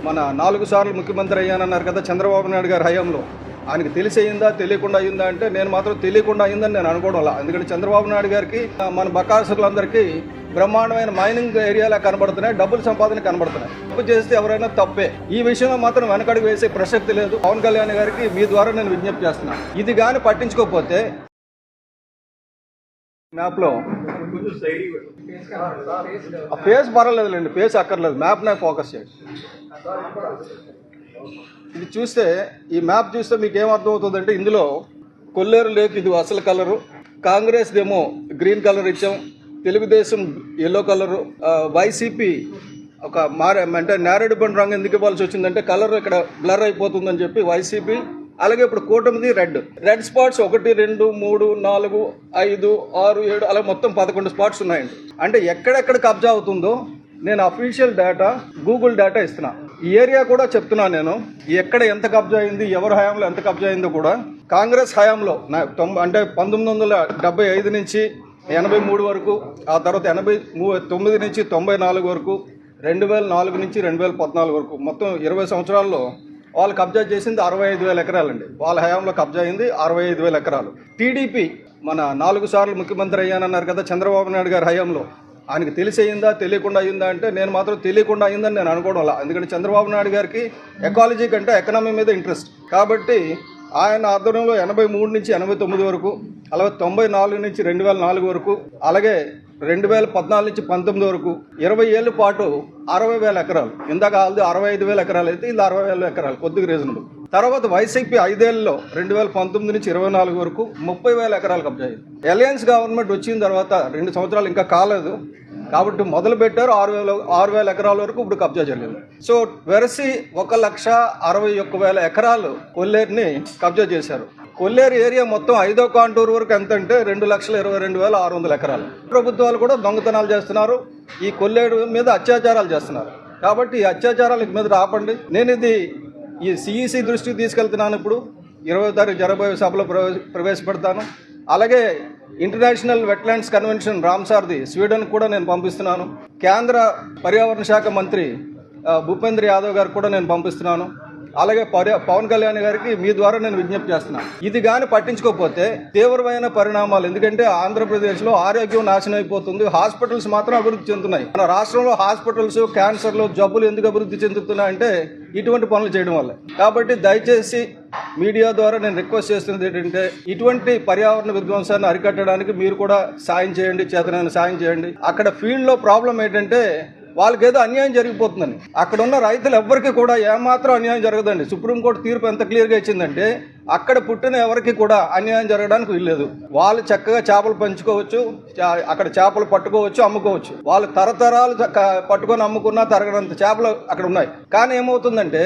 మన 4 సార్లు ముఖ్యమంత్రి అయ్యానన్నారు కదా చంద్రబాబు నాయుడు గారి హయాంలో. ఆయనకి తెలిసి అయిందా తెలియకుండా అయిందా అంటే నేను మాత్రం తెలియకుండా అయిందని నేను అనుకోవడంలా. ఎందుకంటే చంద్రబాబు నాయుడు గారికి మన బకాసులందరికీ బ్రహ్మాండమైన మైనింగ్ ఏరియాలా కనబడుతున్నాయి, డబ్బుల సంపాదన కనబడుతున్నాయి. తప్పు చేస్తే ఎవరైనా తప్పే. ఈ విషయంలో మాత్రం వెనకడుగు వేసే ప్రసక్తి లేదు. పవన్ కళ్యాణ్ గారికి మీ ద్వారా నేను విజ్ఞప్తి చేస్తున్నాను, ఇది కానీ పట్టించుకోకపోతే మ్యాప్లో ఫేస్ పర్వాలేదులేండి, ఫేస్ అక్కర్లేదు, మ్యాప్ నాకు ఫోకస్ చేయండి. ఇది చూస్తే ఈ మ్యాప్ చూస్తే మీకు ఏమర్థం అవుతుందంటే ఇందులో కొల్లేరు లేక్ ఇది అసలు కలరు, కాంగ్రెస్ దేమో గ్రీన్ కలర్ ఇచ్చాం, తెలుగుదేశం ఎల్లో కలరు, వైసీపీ ఒక అంటే నేరేడు పండు రంగు ఎందుకు ఇవ్వాల్సి వచ్చిందంటే కలర్ ఇక్కడ బ్లర్ అయిపోతుందని చెప్పి వైసీపీ. అలాగే ఇప్పుడు కూటమిది రెడ్ స్పాట్స్ 1, 2, 3, 4, 5, 6, 7 అలా మొత్తం 11 స్పాట్స్ ఉన్నాయండి. అంటే ఎక్కడెక్కడ కబ్జా అవుతుందో నేను అఫీషియల్ డేటా గూగుల్ డేటా ఇస్తున్నా. ఈ ఏరియా కూడా చెప్తున్నాను నేను, ఎక్కడ ఎంత కబ్జా అయింది, ఎవరి హయాంలో ఎంత కబ్జా అయిందో కూడా. కాంగ్రెస్ హయాంలో అంటే 1975 నుంచి 83 వరకు, ఆ తర్వాత 89 నుంచి 94 వరకు, 2004 నుంచి 2014 వరకు, మొత్తం 20 సంవత్సరాల్లో వాళ్ళు కబ్జా చేసింది 65,000 ఎకరాలండి. వాళ్ళ హయాంలో కబ్జా అయింది 65,000 ఎకరాలు. టీడీపీ మన 4 సార్లు ముఖ్యమంత్రి అయ్యానన్నారు కదా చంద్రబాబు నాయుడు గారి హయాంలో. ఆయనకి తెలిసి అయిందా తెలియకుండా అయిందా అంటే నేను మాత్రం తెలియకుండా అయిందని నేను అనుకోవడంలా. ఎందుకంటే చంద్రబాబు నాయుడు గారికి ఎకాలజీ కంటే ఎకనామీ మీద ఇంట్రెస్ట్ కాబట్టి ఆయన ఆధ్వర్యంలో 83 నుంచి 89 వరకు, అలాగే 94 నుంచి 2004 వరకు, అలాగే 2014 నుంచి 19 వరకు 20 ఏళ్ళ పాటు 60,000 ఎకరాలు. ఇందాక 65,000 ఎకరాలు అయితే ఇది 60,000 ఎకరాలు, కొద్దిగా రీజనబుల్. తర్వాత వైసీపీ 5 ఏళ్ళలో 2019 నుంచి 24 వరకు 30,000 ఎకరాలు కబ్జా అయింది. అలయన్స్ గవర్నమెంట్ వచ్చిన తర్వాత 2 సంవత్సరాలు ఇంకా కాలేదు కాబట్టి మొదలు పెట్టారు 6,000 ఎకరాల వరకు ఇప్పుడు కబ్జా జరిగింది. సో వెరసి 1,61,000 ఎకరాలు కొల్లేరుని కబ్జా చేశారు. కొల్లేరు ఏరియా మొత్తం 5వ కాంటూర్ వరకు ఎంత అంటే 2,22,600 ఎకరాలు. ప్రభుత్వాలు కూడా దొంగతనాలు చేస్తున్నారు, ఈ కొల్లేరు మీద అత్యాచారాలు చేస్తున్నారు. కాబట్టి ఈ అత్యాచారాల మీద రాపండి. నేను ఇది ఈ సిఈసి దృష్టికి తీసుకెళ్తున్నాను. ఇప్పుడు 20వ తారీఖు జరగబోయే సభలో ప్రవేశపెడతాను. అలాగే ఇంటర్నేషనల్ వెట్లాండ్స్ కన్వెన్షన్ రామ్సార్ది స్వీడన్ కూడా నేను పంపిస్తున్నాను. కేంద్ర పర్యావరణ శాఖ మంత్రి భూపేంద్ర యాదవ్ గారికి కూడా నేను పంపిస్తున్నాను. అలాగే పవన్ కళ్యాణ్ గారికి మీ ద్వారా నేను విజ్ఞప్తి చేస్తున్నాను, ఇది కానీ పట్టించుకోకపోతే తీవ్రమైన పరిణామాలు. ఎందుకంటే ఆంధ్రప్రదేశ్లో ఆరోగ్యం నాశనం అయిపోతుంది, హాస్పిటల్స్ మాత్రం అభివృద్ధి చెందుతున్నాయి. మన రాష్ట్రంలో హాస్పిటల్స్ క్యాన్సర్లు జబ్బులు ఎందుకు అభివృద్ధి చెందుతున్నాయంటే ఇటువంటి పనులు చేయడం వల్ల. కాబట్టి దయచేసి మీడియా ద్వారా నేను రిక్వెస్ట్ చేస్తున్నది ఏంటంటే ఇటువంటి పర్యావరణ విధ్వంసాన్ని అరికట్టడానికి మీరు కూడా సాయం చేయండి, చేతనైన సాయం చేయండి. అక్కడ ఫీల్డ్లో ప్రాబ్లం ఏంటంటే వాళ్ళకి ఏదో అన్యాయం జరిగిపోతుందని. అక్కడ ఉన్న రైతులు ఎవ్వరికి కూడా ఏమాత్రం అన్యాయం జరగదండి. సుప్రీంకోర్టు తీర్పు ఎంత క్లియర్గా ఇచ్చిందంటే అక్కడ పుట్టిన ఎవరికి కూడా అన్యాయం జరగడానికి వీల్లేదు. వాళ్ళు చక్కగా చేపలు పెంచుకోవచ్చు, అక్కడ చేపలు పట్టుకోవచ్చు, అమ్ముకోవచ్చు. వాళ్ళు తరతరాలు పట్టుకొని అమ్ముకున్నా తరగనంత చేపలు అక్కడ ఉన్నాయి. కానీ ఏమవుతుందంటే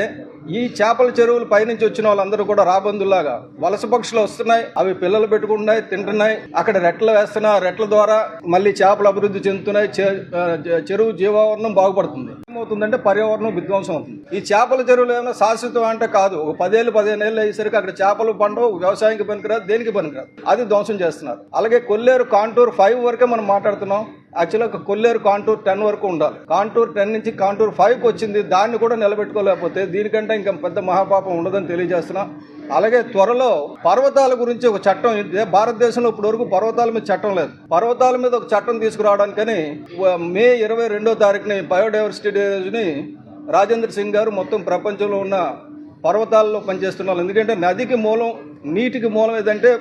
ఈ చేపల చెరువులు పైనుంచి వచ్చిన వాళ్ళందరూ కూడా రాబందుల్లాగా వలస పక్షులు వస్తున్నాయి, అవి పిల్లలు పెట్టుకుంటున్నాయి, తింటున్నాయి, అక్కడ రెట్లు వేస్తున్నాయి, రెట్ల ద్వారా మళ్ళీ చేపలు అభివృద్ధి చెందుతున్నాయి, చెరువు జీవావరణం బాగుపడుతుంది. ఏమవుతుందంటే పర్యావరణం విధ్వంసం అవుతుంది. ఈ చేపల చెరువులు ఏమైనా శాశ్వతం అంటే కాదు, ఒక 10-15 ఏళ్ళు అయ్యేసరికి అక్కడ చేపలు పండవు, వ్యవసాయానికి పనికిరాదు, దేనికి పనికిరాదు, అది ధ్వంసం చేస్తున్నారు. అలాగే కొల్లేరు కాంటూర్ 5 వరకే మనం మాట్లాడుతున్నాం. యాక్చువల్గా కొల్లేరు కాంటూర్ 10 వరకు ఉండాలి. కాంటూర్ 10 నుంచి కాంటూర్ 5కి వచ్చింది, దాన్ని కూడా నిలబెట్టుకోలేకపోతే దీనికంటే ఇంకా పెద్ద మహాపాపం ఉండదని తెలియజేస్తున్నా. అలాగే త్వరలో పర్వతాల గురించి ఒక చట్టం, భారతదేశంలో ఇప్పటి వరకు పర్వతాల మీద చట్టం లేదు. పర్వతాల మీద ఒక చట్టం తీసుకురావడానికని మే 22వ తారీఖుని బయోడైవర్సిటీ డేని రాజేంద్ర సింగ్ గారు మొత్తం ప్రపంచంలో ఉన్న పర్వతాల్లో పనిచేస్తున్నారు. ఎందుకంటే నదికి మూలం, నీటికి మూలం ఏదంటే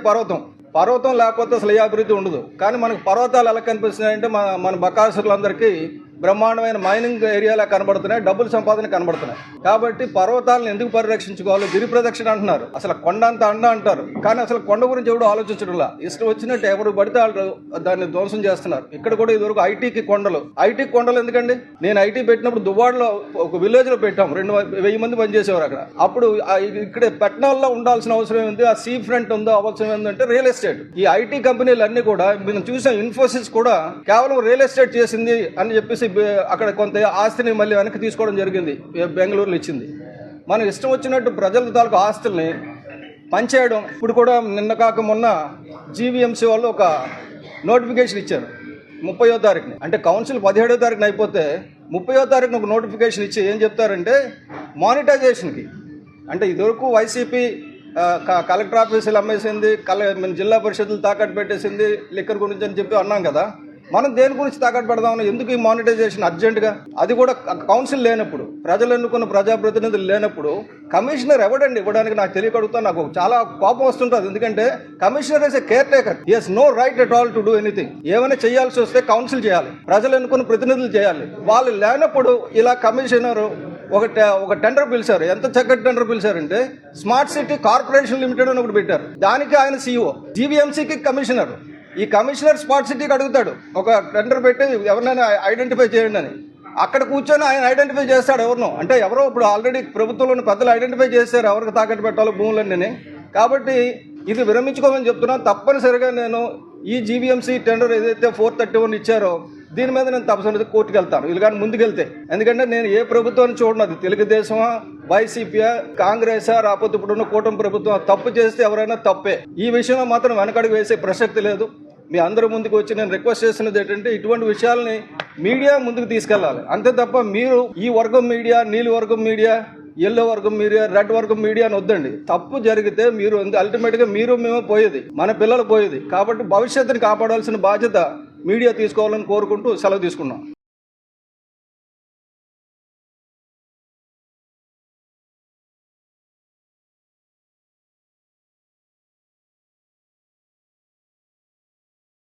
పర్వతం లేకపోతే అసలు ఏ అభివృద్ధి ఉండదు. కానీ మనకు పర్వతాలు ఎలా కనిపిస్తున్నాయంటే మన బకాసులందరికీ బ్రహ్మాండమైన మైనింగ్ ఏరియాలా కనబడుతున్నాయి, డబ్బుల సంపాదన కనబడుతున్నాయి. కాబట్టి పర్వతాలను ఎందుకు పరిరక్షించుకోవాలి? గిరి ప్రదక్షిణ అంటున్నారు, అసలు కొండ అంత అండ అంటారు. కానీ అసలు కొండ గురించి ఎవడు ఆలోచించడంలా, ఇష్టం వచ్చినట్టు ఎవరు పడితే వాళ్ళు దాన్ని ధ్వంసం చేస్తున్నారు. ఇక్కడ కూడా ఇదివరకు ఐటీకి కొండలు ఎందుకండి? నేను ఐటీ పెట్టినప్పుడు దువ్వాడలో ఒక విలేజ్ లో పెట్టాం, 2,000 మంది పనిచేసేవారు అక్కడ. అప్పుడు ఇక్కడ పెట్టడంలో ఉండాల్సిన అవసరం ఏంది? ఆ సీ ఫ్రంట్ ఉందో అవసరం ఏంటంటే రియల్ ఎస్టేట్. ఈ ఐటీ కంపెనీలు అన్ని కూడా మనం చూసాం, ఇన్ఫోసిస్ కూడా కేవలం రియల్ ఎస్టేట్ చేసింది అని చెప్పేసి అక్కడ కొంత ఆస్తిని మళ్ళీ వెనక్కి తీసుకోవడం జరిగింది, బెంగళూరులో ఇచ్చింది. మనం ఇష్టం వచ్చినట్టు ప్రజల తాలూకు ఆస్తుల్ని పనిచేయడం. ఇప్పుడు కూడా నిన్న కాక మొన్న జీవీఎంసీ వాళ్ళు ఒక నోటిఫికేషన్ ఇచ్చారు 30వ తారీఖుని. అంటే కౌన్సిల్ 17వ తారీఖున అయిపోతే 30వ తారీఖున ఒక నోటిఫికేషన్ ఇచ్చి ఏం చెప్తారంటే మానిటైజేషన్కి. అంటే ఇదివరకు వైసీపీ కలెక్టర్ ఆఫీసులు అమ్మేసింది, జిల్లా పరిషత్తులు తాకట్టు పెట్టేసింది లిక్కర్ గురించి అని చెప్పి అన్నాం కదా. మనం దేని గురించి తాకట్టు పెడదామని, ఎందుకు ఈ మానిటైజేషన్ అర్జెంటుగా? అది కూడా కౌన్సిల్ లేనప్పుడు, ప్రజలు ఎన్నుకున్న ప్రజాప్రతినిధులు లేనప్పుడు కమిషనర్ ఎవడండి ఇవ్వడానికి? నాకు తెలియకడుగుతా, నాకు చాలా కోపం వస్తుంటుంది. ఎందుకంటే commissioner is a caretaker, he has no right at all to do anything. ఏమైనా చేయాల్సి వస్తే కౌన్సిల్ చేయాలి, ప్రజలు ఎన్నుకున్న ప్రతినిధులు చేయాలి. వాళ్ళు లేనప్పుడు ఇలా కమిషనర్ ఒక టెండర్ పిలిచారు. ఎంత చక్కటి టెండర్ పిలిచారంటే స్మార్ట్ సిటీ కార్పొరేషన్ లిమిటెడ్ అని ఒకటి పెట్టారు. దానికి ఆయన CEO, జీవీఎంసీకి కమిషనర్. ఈ కమిషనర్ స్మార్ట్ సిటీకి అడుగుతాడు, ఒక టెండర్ పెట్టి ఎవరినైనా ఐడెంటిఫై చేయండి అని. అక్కడ కూర్చొని ఆయన ఐడెంటిఫై చేస్తాడు ఎవరినో. అంటే ఎవరో ఇప్పుడు ఆల్రెడీ ప్రభుత్వంలోని పెద్దలు ఐడెంటిఫై చేశారు ఎవరికి తాకట్టు పెట్టాలో భూములన్నీ. కాబట్టి ఇది విరమించుకోమని చెప్తున్నాను. తప్పనిసరిగా నేను ఈ జీవీఎంసీ టెండర్ ఏదైతే 431 ఇచ్చారో దీని మీద నేను తప్పనిసరిగా కోర్టుకు వెళ్తాను, వీళ్ళు కానీ ముందుకెళ్తే. ఎందుకంటే నేను ఏ ప్రభుత్వాన్ని చూడను, అది తెలుగుదేశమా, వైసీపీయా, కాంగ్రెసా, రాకపోతే ఇప్పుడున్న కూటమి ప్రభుత్వం. తప్పు చేస్తే ఎవరైనా తప్పే. ఈ విషయంలో మాత్రం వెనకడుగు వేసే ప్రసక్తి లేదు. మీ అందరూ ముందుకు వచ్చి నేను రిక్వెస్ట్ చేస్తున్నది ఏంటంటే ఇటువంటి విషయాల్ని మీడియా ముందుకు తీసుకెళ్లాలి. అంతే తప్ప మీరు ఈ వర్గం మీడియా, నీలి వర్గం మీడియా, ఎల్లో వర్గం మీడియా, రెడ్ వర్గం మీడియా అని వద్దండి. తప్పు జరిగితే మీరు అల్టిమేట్గా మేము పోయేది, మన పిల్లలు పోయేది. కాబట్టి భవిష్యత్తుని కాపాడాల్సిన బాధ్యత మీడియా తీసుకోవాలని కోరుకుంటూ సెలవు తీసుకున్నాం.